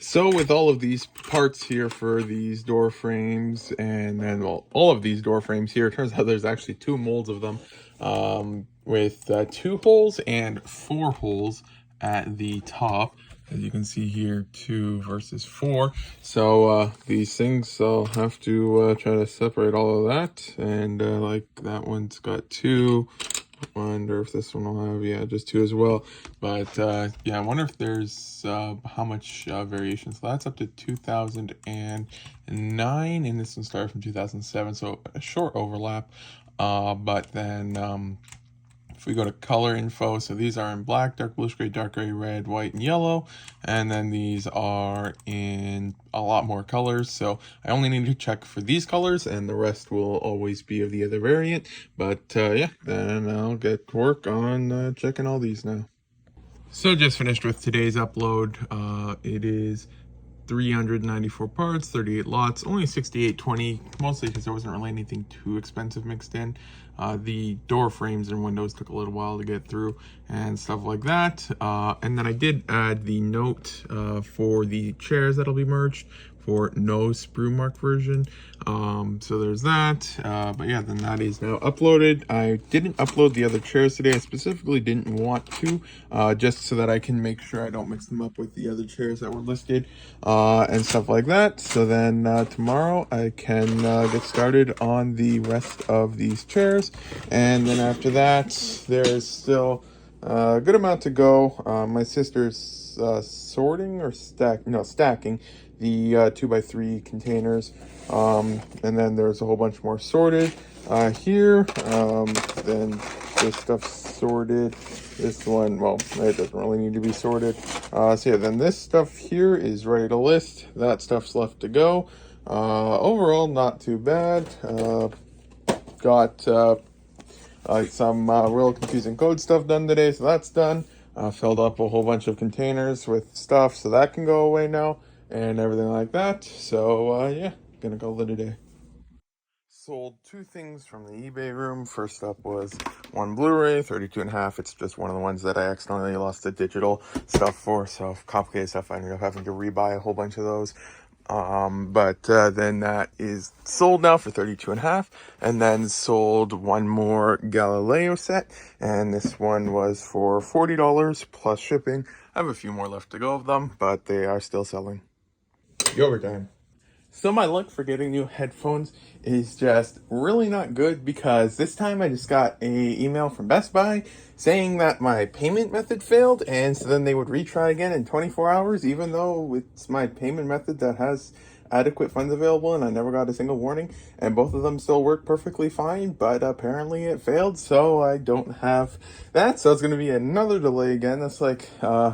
So with all of these parts here for these door frames, and then all of these door frames here, it turns out there's actually two molds of them, with 2 holes and 4 holes at the top. As you can see here, 2 versus 4. So these things, I'll have to try to separate all of that. And like that one's got 2. Wonder if this one will have, yeah, just 2 as well. But yeah, I wonder if there's how much variation. So that's up to 2009, and this one started from 2007, so a short overlap. But then if we go to color info, so these are in black, dark bluish gray, dark gray, red, white, and yellow. And then these are in a lot more colors. So I only need to check for these colors, and the rest will always be of the other variant. But yeah, then I'll get to work on checking all these now. So just finished with today's upload. It is 394 parts, 38 lots, only 68.20, mostly because there wasn't really anything too expensive mixed in. The door frames and windows took a little while to get through and stuff like that. And then I did add the note for the chairs that'll be merged for no sprue mark version. So there's that. But yeah, then that is now uploaded. I didn't upload the other chairs today. I specifically didn't want to, just so that I can make sure I don't mix them up with the other chairs that were listed and stuff like that. So then tomorrow I can get started on the rest of these chairs. And then after that, there's still a good amount to go. My sister's sorting or stacking the 2x3 containers, and then there's a whole bunch more sorted here. Then this stuff's sorted. This one, well, it doesn't really need to be sorted. So yeah, then this stuff here is ready to list. That stuff's left to go. Overall, not too bad. Got some real confusing code stuff done today, so that's done. Filled up a whole bunch of containers with stuff, so that can go away now, and everything like that. So yeah, gonna call it a day. Sold 2 things from the eBay room. First up was one Blu-ray, 32.5. It's just one of the ones that I accidentally lost the digital stuff for, so complicated stuff. I ended up having to rebuy a whole bunch of those. But then that is sold now for 32.5, and then sold one more Galileo set, and this one was for $40 plus shipping. I have a few more left to go of them, but they are still selling. Overtime. So my luck for getting new headphones is just really not good, because this time I just got a email from Best Buy saying that my payment method failed, and so then they would retry again in 24 hours, even though it's my payment method that has adequate funds available, and I never got a single warning, and both of them still work perfectly fine, but apparently it failed, so I don't have that. So it's going to be another delay again. That's like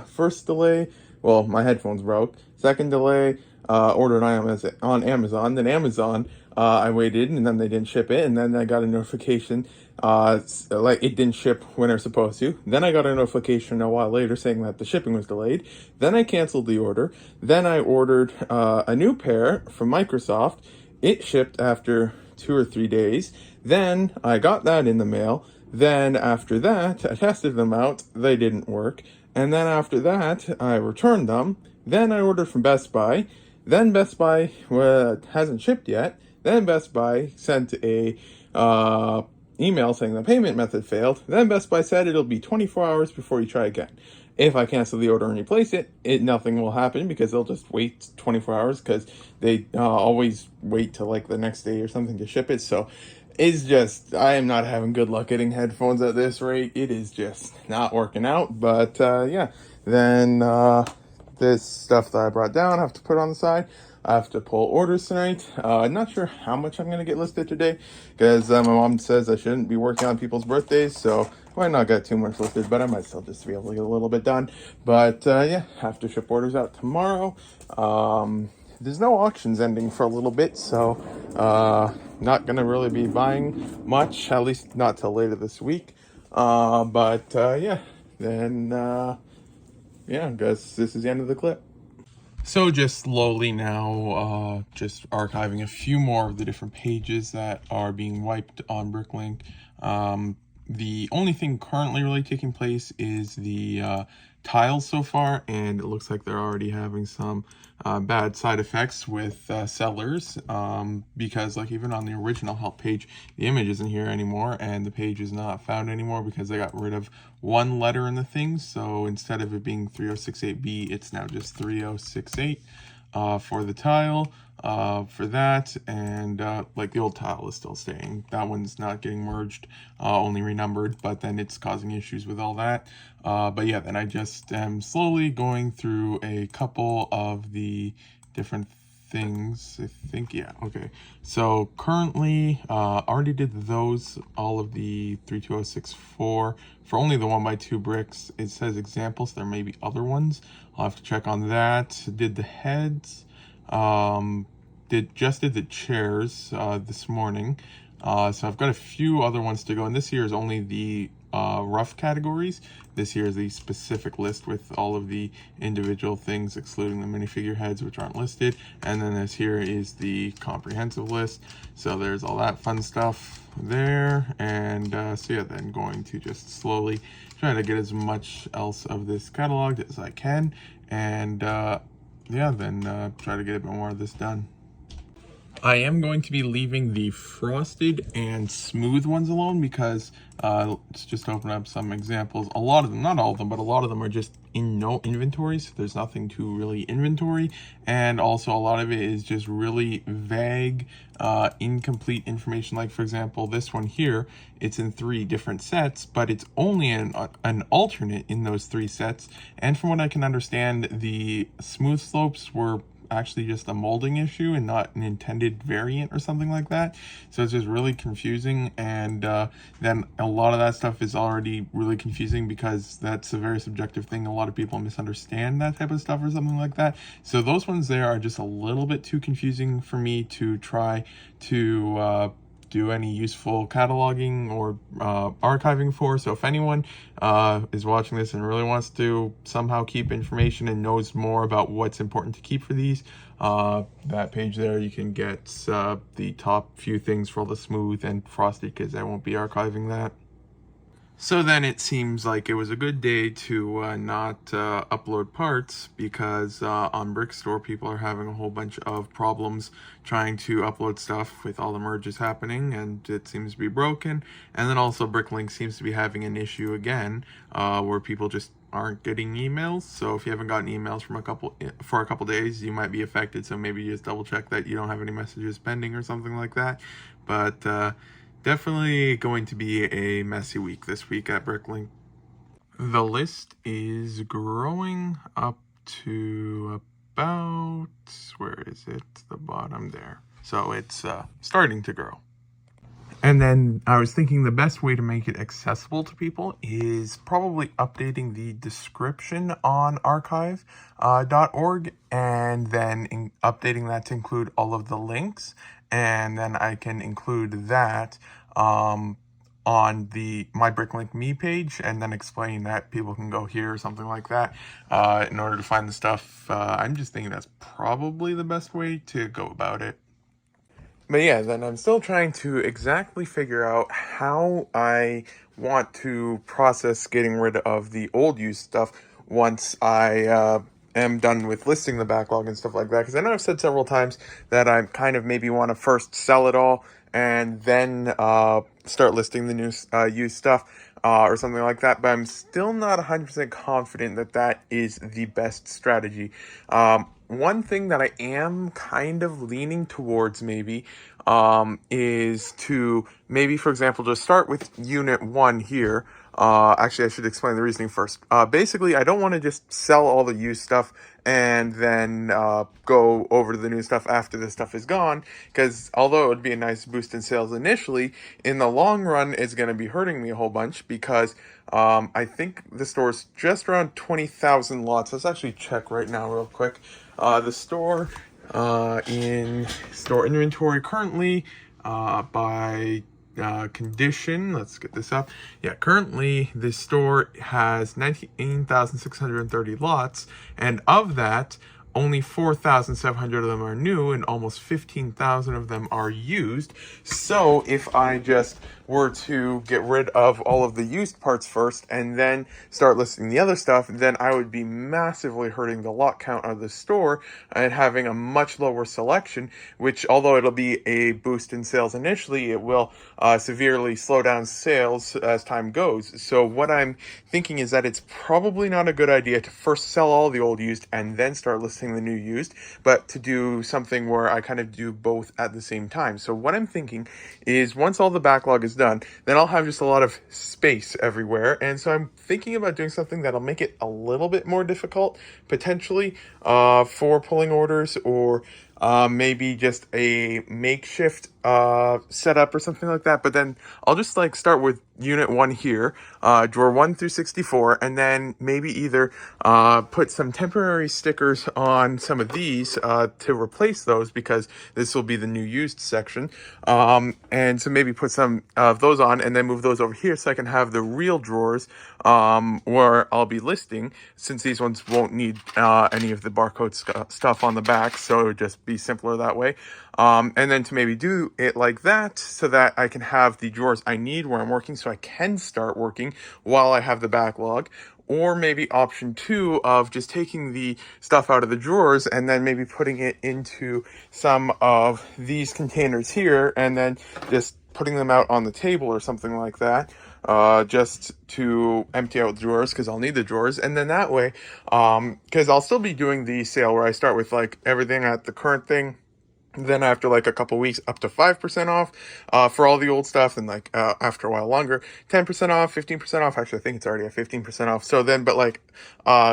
first delay, well, my headphones broke. Second delay, ordered on Amazon. Then Amazon, I waited, and then they didn't ship it, and then I got a notification like it didn't ship when it's supposed to. Then I got a notification a while later saying that the shipping was delayed. Then I canceled the order. Then I ordered a new pair from Microsoft. It shipped after 2 or 3 days. Then I got that in the mail. Then after that, I tested them out. They didn't work. And then after that, I returned them. Then I ordered from Best Buy. Then Best Buy hasn't shipped yet. Then Best Buy sent a email saying the payment method failed. Then Best Buy said it'll be 24 hours before you try again. If I cancel the order and replace it, nothing will happen, because they'll just wait 24 hours, because they always wait till like the next day or something to ship it. So it's just, I am not having good luck getting headphones at this rate. It is just not working out. But yeah, then this stuff that I brought down I have to put on the side. I have to pull orders tonight. Not sure how much I'm going to get listed today, because my mom says I shouldn't be working on people's birthdays, so I might not get too much listed, but I might still just be able to get a little bit done. But yeah, have to ship orders out tomorrow. There's no auctions ending for a little bit, so not going to really be buying much, at least not till later this week. But yeah, then yeah, I guess this is the end of the clip. So just slowly now, just archiving a few more of the different pages that are being wiped on Bricklink. The only thing currently really taking place is the tiles so far, and it looks like they're already having some bad side effects with sellers, because like even on the original help page, the image isn't here anymore, and the page is not found anymore because they got rid of one letter in the thing. So instead of it being 3068B, it's now just 3068 for the tile. For that, and like the old tile is still staying. That one's not getting merged, only renumbered, but then it's causing issues with all that. But yeah, then I just am slowly going through a couple of the different things. I think, yeah, okay. So currently, already did those, all of the 32064 for only the 1x2 bricks. It says examples, there may be other ones. I'll have to check on that. Did the heads. Just did the chairs this morning, so I've got a few other ones to go, and this here is only the rough categories. This here is the specific list with all of the individual things, excluding the minifigure heads, which aren't listed, and then this here is the comprehensive list. So there's all that fun stuff there, and so yeah, then going to just slowly try to get as much else of this cataloged as I can, and yeah, then try to get a bit more of this done. I am going to be leaving the frosted and smooth ones alone because let's just open up some examples. A lot of them, not all of them, but a lot of them are just in no inventory, so there's nothing to really inventory. And also a lot of it is just really vague, incomplete information. Like for example, this one here, it's in 3 different sets, but it's only an alternate in those 3 sets. And from what I can understand, the smooth slopes were actually just a molding issue and not an intended variant or something like that. So it's just really confusing, and then a lot of that stuff is already really confusing because that's a very subjective thing. A lot of people misunderstand that type of stuff or something like that. So those ones there are just a little bit too confusing for me to try to do any useful cataloging or archiving for. So if anyone is watching this and really wants to somehow keep information and knows more about what's important to keep for these, that page there, you can get the top few things for all the smooth and frosted, because I won't be archiving that. So then it seems like it was a good day to not upload parts, because on Brickstore people are having a whole bunch of problems trying to upload stuff with all the merges happening, and it seems to be broken. And then also Bricklink seems to be having an issue again, where people just aren't getting emails. So if you haven't gotten emails from for a couple days, you might be affected. So maybe just double check that you don't have any messages pending or something like that. But definitely going to be a messy week this week at Bricklink. The list is growing up to about, where is it? The bottom there. So it's starting to grow. And then I was thinking the best way to make it accessible to people is probably updating the description on archive.org, and then updating that to include all of the links. And then I can include that on the My Bricklink Me page, and then explain that people can go here or something like that in order to find the stuff. I'm just thinking that's probably the best way to go about it. But yeah, then I'm still trying to exactly figure out how I want to process getting rid of the old used stuff once I am done with listing the backlog and stuff like that. Because I know I've said several times that I kind of maybe want to first sell it all and then start listing the new used stuff or something like that. But I'm still not 100% confident that that is the best strategy. One thing that I am kind of leaning towards maybe is to maybe, for example, just start with unit 1 here. Actually, I should explain the reasoning first. Basically, I don't want to just sell all the used stuff and then go over to the new stuff after the stuff is gone, because although it would be a nice boost in sales initially, in the long run, it's going to be hurting me a whole bunch, because I think the store's just around 20,000 lots. Let's actually check right now real quick. The store in store inventory currently by condition, let's get this up. Yeah, currently this store has 19,630 lots, and of that, only 4,700 of them are new and almost 15,000 of them are used. So if I just were to get rid of all of the used parts first and then start listing the other stuff, then I would be massively hurting the lot count of the store and having a much lower selection, which, although it'll be a boost in sales initially, it will severely slow down sales as time goes. So what I'm thinking is that it's probably not a good idea to first sell all the old used and then start listing the new used, but to do something where I kind of do both at the same time. So what I'm thinking is, once all the backlog is done, then I'll have just a lot of space everywhere. And so I'm thinking about doing something that'll make it a little bit more difficult, potentially, for pulling orders, or maybe just a makeshift setup or something like that. But then I'll just like start with unit 1 here, drawer 1 through 64, and then maybe either put some temporary stickers on some of these to replace those, because this will be the new used section. And so maybe put some of those on and then move those over here so I can have the real drawers where I'll be listing, since these ones won't need any of the barcode stuff on the back, so it would just be simpler that way. And then to maybe do it like that so that I can have the drawers I need where I'm working, so I can start working while I have the backlog. Or maybe option 2 of just taking the stuff out of the drawers and then maybe putting it into some of these containers here and then just putting them out on the table or something like that, just to empty out the drawers, because I'll need the drawers. And then that way, because I'll still be doing the sale where I start with like everything at the current thing, then after like a couple weeks, up to 5% off for all the old stuff, and like after a while longer, 10% off, 15% off. Actually, I think it's already at 15% off. So then, but like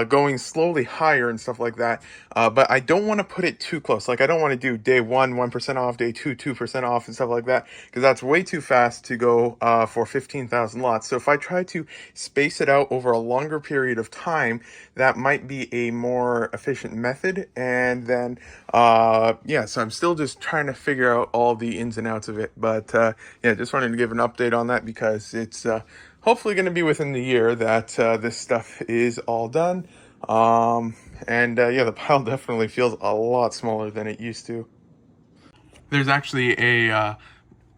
going slowly higher and stuff like that. But I don't want to put it too close. Like I don't want to do day 1 1% off, day 2 2% off, and stuff like that, because that's way too fast to go for 15,000 lots. So if I try to space it out over a longer period of time, that might be a more efficient method. And then yeah, so I'm still just trying to figure out all the ins and outs of it. But yeah, just wanted to give an update on that, because it's hopefully going to be within the year that this stuff is all done. And yeah, the pile definitely feels a lot smaller than it used to. There's actually a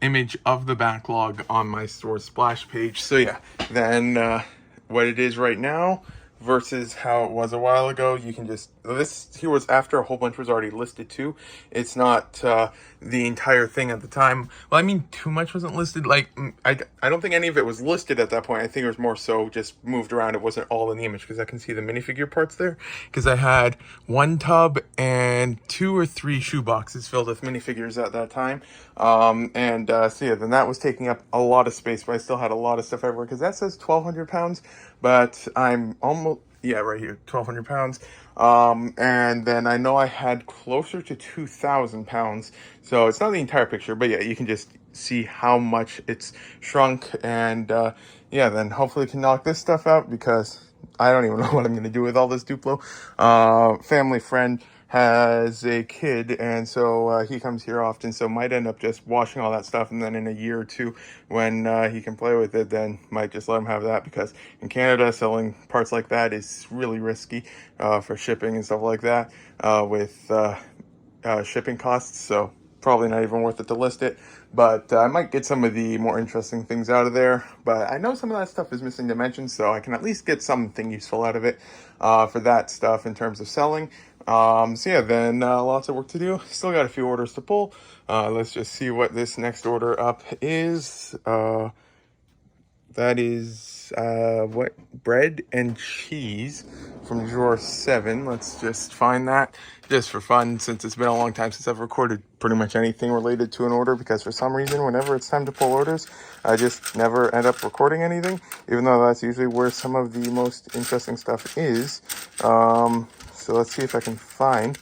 image of the backlog on my store splash page. So yeah, then what it is right now versus how it was a while ago, you can just, this here was after a whole bunch was already listed too. It's not the entire thing at the time. Well, I mean, too much wasn't listed. Like I don't think any of it was listed at that point. I think it was more so just moved around. It wasn't all in the image, because I can see the minifigure parts there, because I had 1 tub and 2 or 3 shoe boxes filled with minifigures at that time. And so yeah, then that was taking up a lot of space, but I still had a lot of stuff everywhere, because that says 1,200 pounds, but I'm almost, yeah, right here, 1,200 pounds. And then I know I had closer to 2,000 pounds. So it's not the entire picture, but yeah, you can just see how much it's shrunk. And yeah, then hopefully can knock this stuff out, because I don't even know what I'm going to do with all this Duplo. Family friend has a kid, and so he comes here often, so might end up just washing all that stuff, and then in a year or two, when he can play with it, then might just let him have that, because in Canada, selling parts like that is really risky for shipping and stuff like that, with shipping costs. So probably not even worth it to list it. But I might get some of the more interesting things out of there. But I know some of that stuff is missing dimensions, so I can at least get something useful out of it for that stuff in terms of selling. So yeah, then lots of work to do. Still got a few orders to pull. Let's just see what this next order up is. That is what, bread and cheese from drawer 7. Let's just find that just for fun, since it's been a long time since I've recorded pretty much anything related to an order, because for some reason, whenever it's time to pull orders, I just never end up recording anything, even though that's usually where some of the most interesting stuff is. So let's see if I can find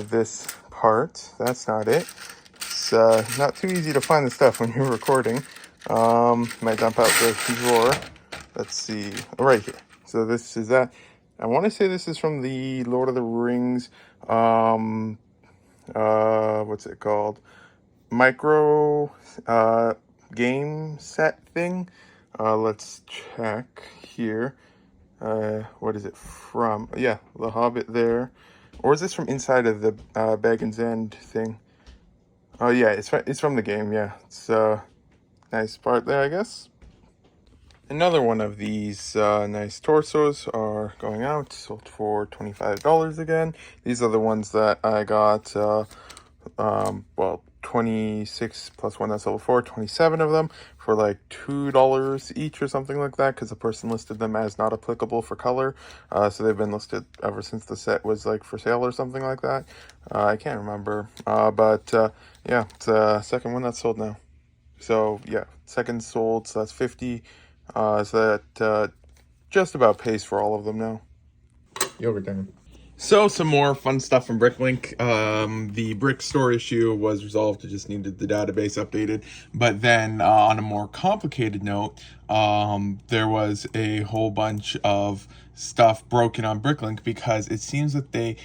this part. That's not it. It's not too easy to find the stuff when you're recording. Might dump out the drawer. Let's see, right here. So this is that. I want to say this is from the Lord of the Rings, what's it called? Micro game set thing. Let's check here. What is it from? Yeah, The Hobbit there. or is this from inside of the Baggins End thing? Oh yeah, it's from the game. Yeah, it's nice part there, I guess. Another one of these nice torsos are going out, sold for $25 again. These are the ones that I got, well, 26 plus one that's level 4, 27 of them for like $2 each or something like that, because the person listed them as not applicable for color. So they've been listed ever since the set was like for sale or something like that. I can't remember, but yeah, it's the second one that's sold now. So yeah, second sold, so that's 50. So that just about pays for all of them now. Yogurt time. So some more fun stuff from Bricklink. The brick store issue was resolved. It just needed the database updated. But then on a more complicated note, there was a whole bunch of stuff broken on Bricklink because it seems that they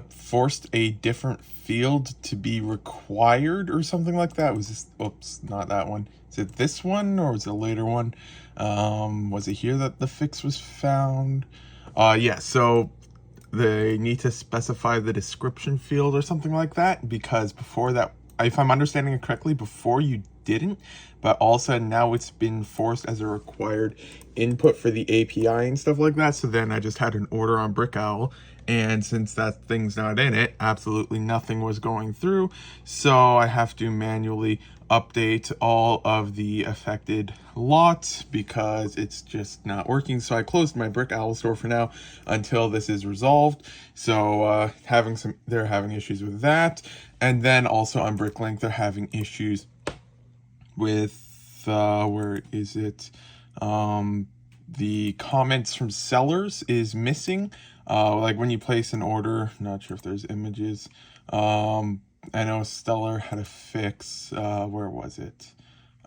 forced a different field to be required or something like that. Was this, oops, not that one. Is it this one or was it a later one? Was it here that the fix was found? Yeah, so they need to specify the description field or something like that, because before that, if I'm understanding it correctly, before you didn't, but all of a sudden now it's been forced as a required input for the API and stuff like that. So then I just had an order on Brick Owl, and since that thing's not in it, absolutely nothing was going through. So I have to manually update all of the affected lots because it's just not working. So I closed my Brick Owl store for now until this is resolved. So they're having issues with that. And then also on Bricklink, they're having issues with where is it? The comments from sellers is missing. Like when you place an order, not sure if there's images. I know Stellar had a fix. Where was it?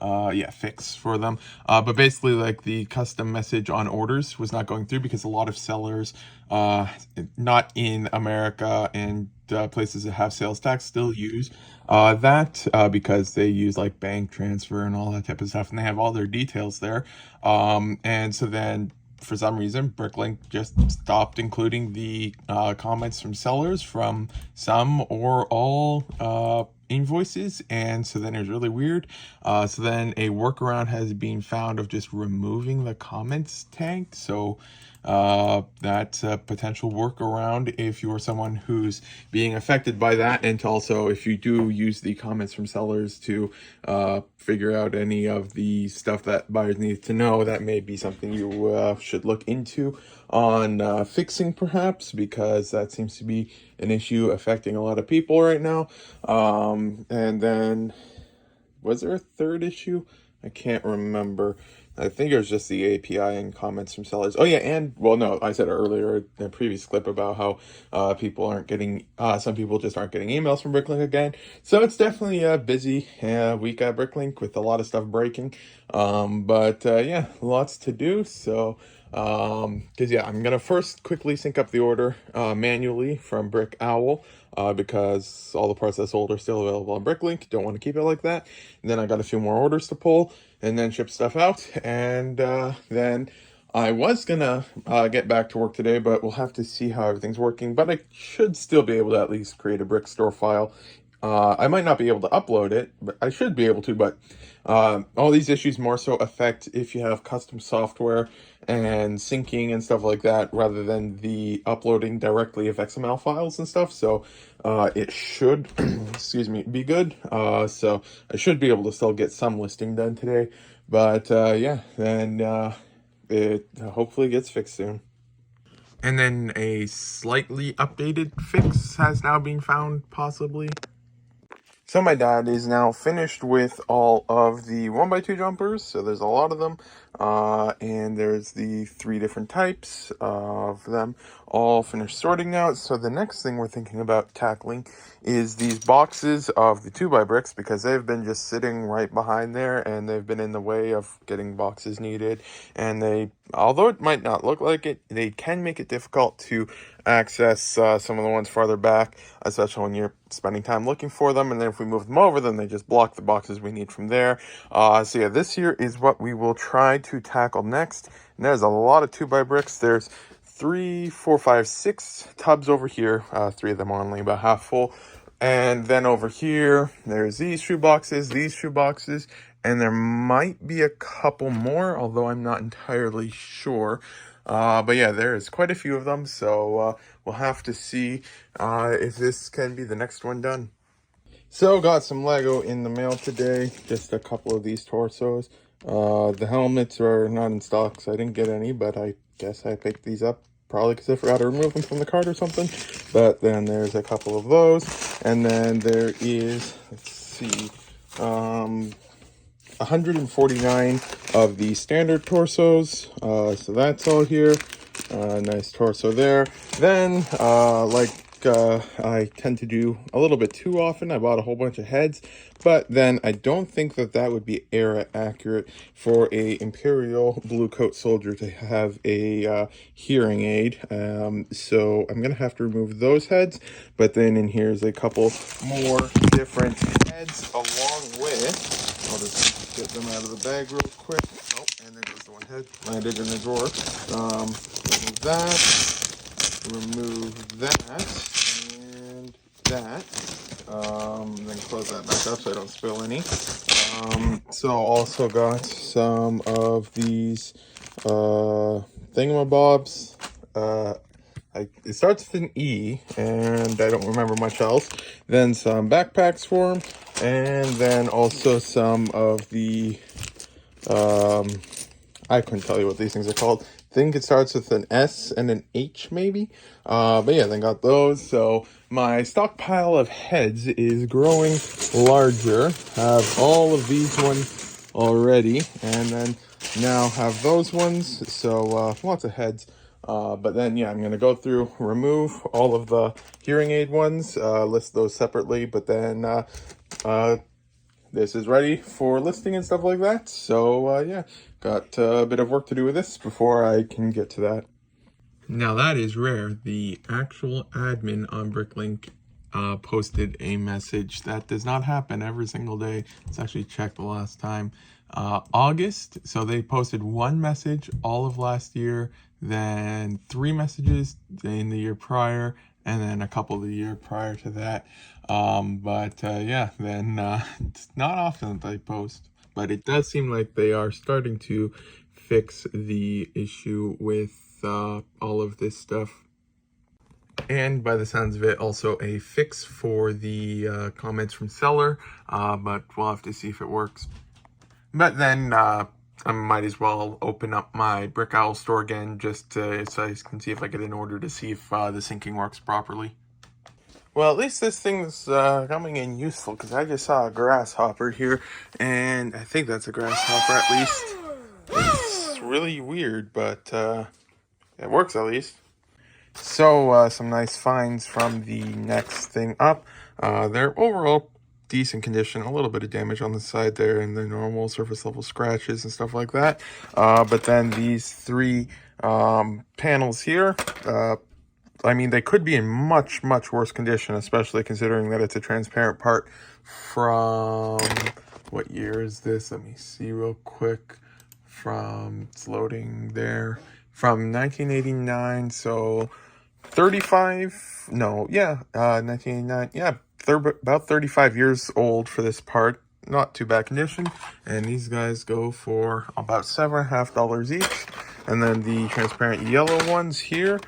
Yeah, fix for them. But basically, like the custom message on orders was not going through because a lot of sellers, not in America and places that have sales tax, still use that because they use like bank transfer and all that type of stuff, and they have all their details there. And so then, for some reason, Bricklink just stopped including the comments from sellers from some or all invoices, and so then it was really weird. So then a workaround has been found of just removing the comments tag. So that's a potential workaround if you're someone who's being affected by that, and also if you do use the comments from sellers to figure out any of the stuff that buyers need to know, that may be something you should look into on fixing perhaps, because that seems to be an issue affecting a lot of people right now. And then was there a third issue? I can't remember. I think it was just the API and comments from sellers. Oh yeah, and well, no, I said earlier in a previous clip about how people aren't getting, some people just aren't getting emails from Bricklink again. So it's definitely a busy week at Bricklink with a lot of stuff breaking. But yeah, lots to do. So because yeah, I'm gonna first quickly sync up the order manually from Brick Owl. Because all the parts that sold are still available on Bricklink. Don't want to keep it like that. And then I got a few more orders to pull and then ship stuff out. And then I was gonna get back to work today, but we'll have to see how everything's working. But I should still be able to at least create a Brick Store file. I might not be able to upload it, but I should be able to. But all these issues more so affect if you have custom software and syncing and stuff like that, rather than the uploading directly of XML files and stuff. So it should, excuse me, be good. So I should be able to still get some listing done today. But yeah, then it hopefully gets fixed soon. And then a slightly updated fix has now been found, possibly. So my dad is now finished with all of the 1x2 jumpers, so there's a lot of them, and there's the 3 different types of them, all finished sorting now. So the next thing we're thinking about tackling is these boxes of the 2x bricks, because they've been just sitting right behind there, and they've been in the way of getting boxes needed, and they, although it might not look like it, they can make it difficult to access some of the ones farther back, especially when you're spending time looking for them. And then if we move them over, then they just block the boxes we need from there. So yeah, this here is what we will try to tackle next. And there's a lot of 2x bricks. There's 3, 4, 5, 6 tubs over here. 3 of them are only about half full. And then over here, there's these shoe boxes, and there might be a couple more, although I'm not entirely sure. But yeah, there is quite a few of them, so we'll have to see if this can be the next one done. So got some Lego in the mail today, just a couple of these torsos. The helmets are not in stock, so I didn't get any, but I guess I picked these up probably because I forgot to remove them from the cart or something. But then there's a couple of those, and then there is, let's see, 149 of the standard torsos, so that's all here. Nice torso there. Then, I tend to do a little bit too often, I bought a whole bunch of heads, but then I don't think that that would be era accurate for a Imperial Blue Coat soldier to have a hearing aid. So I'm gonna have to remove those heads, but then in here's a couple more different heads along with, I'll just get them out of the bag real quick. Oh, and there goes the one head, landed in the drawer. Remove that, and that. Then close that back up so I don't spill any. So also got some of these thingamabobs. It starts with an E, and I don't remember much else. Then some backpacks for them, and then also some of the I couldn't tell you what these things are called. I think it starts with an S and an H maybe. But yeah, then got those. So my stockpile of heads is growing larger. Have all of these ones already, and then now have those ones. So lots of heads. But then yeah, I'm gonna go through, remove all of the hearing aid ones, list those separately, but then this is ready for listing and stuff like that. So yeah, got a bit of work to do with this before I can get to that. Now that is rare. The actual admin on Bricklink posted a message. That does not happen every single day. Let's actually check the last time. August, so they posted one message all of last year, then 3 messages in the year prior, and then a couple the year prior to that. Yeah, then it's not often that they post, but it does seem like they are starting to fix the issue with all of this stuff. And by the sounds of it, also a fix for the comments from seller, but we'll have to see if it works. But then I might as well open up my Brick Owl store again, just so I can see if I get an order to see if the syncing works properly. Well, at least this thing's coming in useful, because I just saw a grasshopper here, and I think that's a grasshopper at least. It's really weird, but it works at least. So some nice finds from the next thing up. They're overall decent condition, a little bit of damage on the side there and the normal surface level scratches and stuff like that. But then these 3 panels here, I mean, they could be in much, much worse condition, especially considering that it's a transparent part from, what year is this? Let me see real quick. It's loading there. From 1989, so 35, no, yeah, 1989, yeah, about 35 years old for this part. Not too bad condition, and these guys go for about $7.50 each. And then the transparent yellow ones here,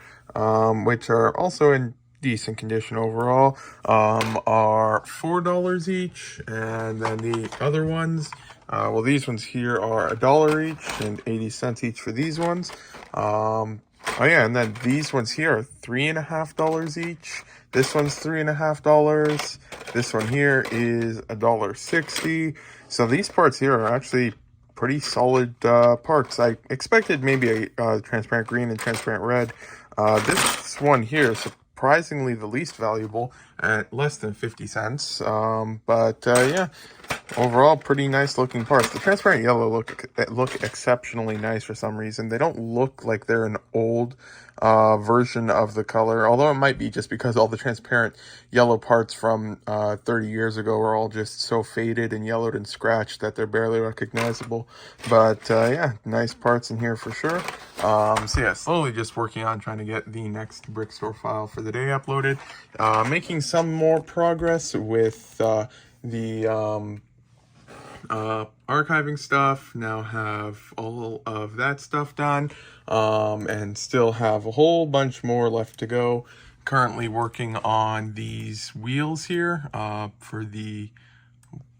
which are also in decent condition overall, are $4 each. And then the other ones, well, these ones here are $1 each and 80 cents each for these ones. Oh yeah, and then these ones here are $3.50 each. This one's $3.50. This one here is $1.60. So these parts here are actually pretty solid parts. I expected maybe a transparent green and transparent red. This one here is surprisingly the least valuable at less than 50 cents. Yeah, Overall, pretty nice looking parts. The transparent yellow look exceptionally nice for some reason. They don't look like they're an old version of the color, although it might be just because all the transparent yellow parts from 30 years ago are all just so faded and yellowed and scratched that they're barely recognizable. But yeah, nice parts in here for sure. So yeah, slowly just working on trying to get the next brick store file for the day uploaded. Making some more progress with the archiving stuff. Now have all of that stuff done, and still have a whole bunch more left to go. Currently working on these wheels here for the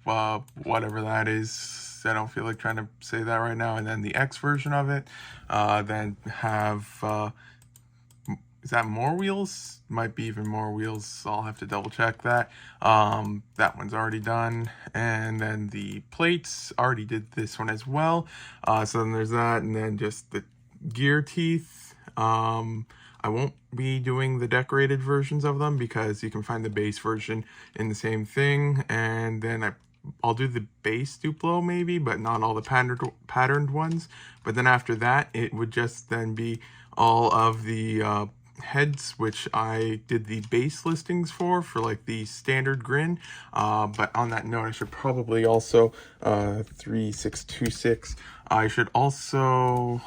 whatever that is. I don't feel like trying to say that right now. And then the X version of it. Then have is that more wheels? Might be even more wheels. I'll have to double check that. That one's already done. And then the plates, already did this one as well. So then there's that, and then just the gear teeth. I won't be doing the decorated versions of them because you can find the base version in the same thing. And then I'll do the base Duplo maybe, but not all the patterned ones. But then after that, it would just then be all of the heads, which I did the base listings for like the standard grin. But on that note, I should probably also 3626. I should also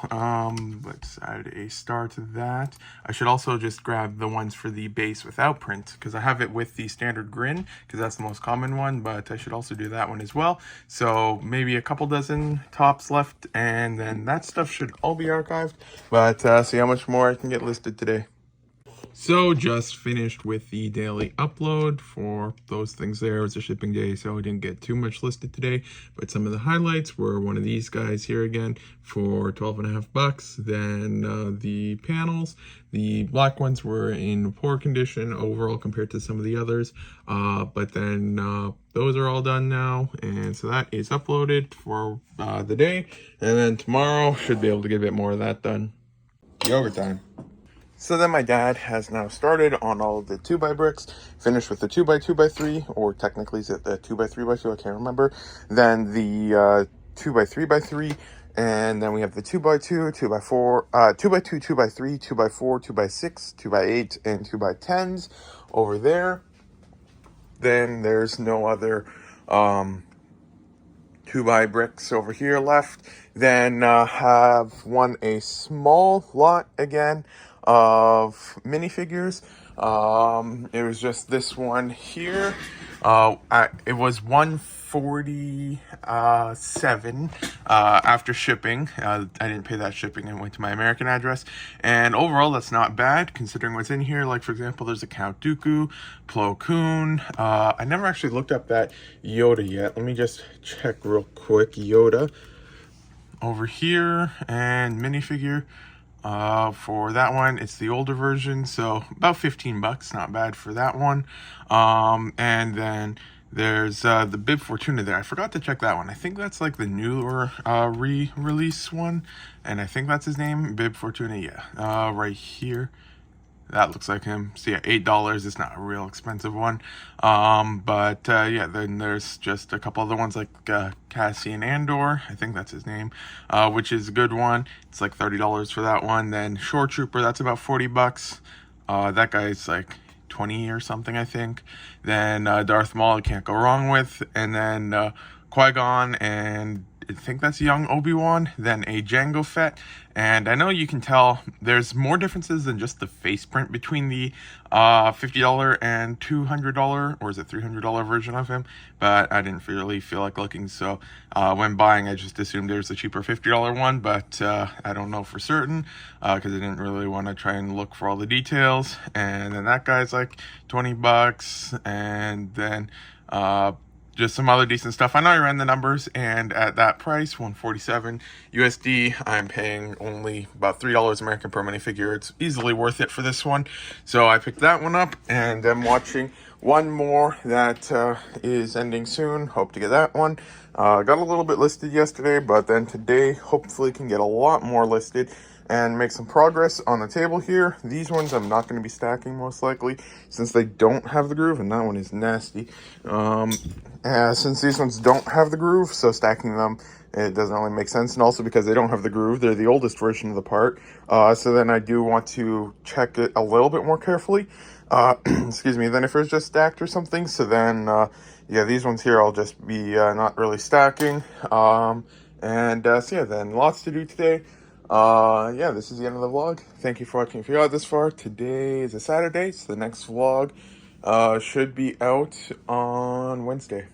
let's add a star to that. I should also just grab the ones for the base without print because I have it with the standard grin because that's the most common one, but I should also do that one as well. So maybe a couple dozen tops left, and then that stuff should all be archived. But see how much more I can get listed today. So just finished with the daily upload for those things there. It was a shipping day, so I didn't get too much listed today, but some of the highlights were one of these guys here again for 12.5 bucks. Then the panels, the black ones were in poor condition overall compared to some of the others, but then those are all done now, and so that is uploaded for the day, and then tomorrow should be able to get a bit more of that done. Yogurt time. So then my dad has now started on all of the 2x bricks, finished with the 2x2x3, or technically is it the 2x3x2, I can't remember. Then the 2x3x3, and then we have the 2x2, 2x4, 2x2, 2x3, 2x4, 2x6, 2x8, and 2x10s over there. Then there's no other 2x bricks over here left. Then have a small lot again of minifigures. It was just this one here. It was $147 after shipping. I didn't pay that shipping and went to my American address. And overall, that's not bad considering what's in here. Like, for example, there's a Count Dooku, Plo Koon. I never actually looked up that Yoda yet. Let me just check real quick. Yoda over here, and minifigure. For that one, it's the older version, so about 15 bucks, not bad for that one. And then there's the Bib Fortuna there. I forgot to check that one. I think that's like the newer re-release one, and I think that's his name, Bib Fortuna. Yeah, right here. That looks like him. So yeah, $8. It's not a real expensive one. But yeah, then there's just a couple other ones like Cassian Andor. I think that's his name, which is a good one. It's like $30 for that one. Then Shore Trooper, that's about 40 bucks. That guy's like 20 or something, I think. Then Darth Maul, can't go wrong with. And then Qui-Gon, and I think that's young Obi-Wan, then a Jango Fett. And I know you can tell there's more differences than just the face print between the $50 and $200, or is it $300 version of him, but I didn't really feel like looking, so when buying I just assumed there's a cheaper $50 one, but I don't know for certain because I didn't really want to try and look for all the details. And then that guy's like 20 bucks, and then just some other decent stuff. I know I ran the numbers, and at that price, $147 USD, I'm paying only about $3 American per minifigure. It's easily worth it for this one. So I picked that one up, and I'm watching one more that is ending soon. Hope to get that one. Got a little bit listed yesterday, but then today hopefully can get a lot more listed. and make some progress on the table here. These ones I'm not going to be stacking most likely since they don't have the groove, and that one is nasty. Since these ones don't have the groove, so stacking them, it doesn't really make sense. And also because they don't have the groove, they're the oldest version of the part. So then I do want to check it a little bit more carefully. Excuse me, than if it was just stacked or something. So then, yeah, these ones here I'll just be not really stacking. So yeah, then lots to do today. Yeah, this is the end of the vlog. Thank you for watching. If you got this far, today is a Saturday, so the next vlog should be out on Wednesday.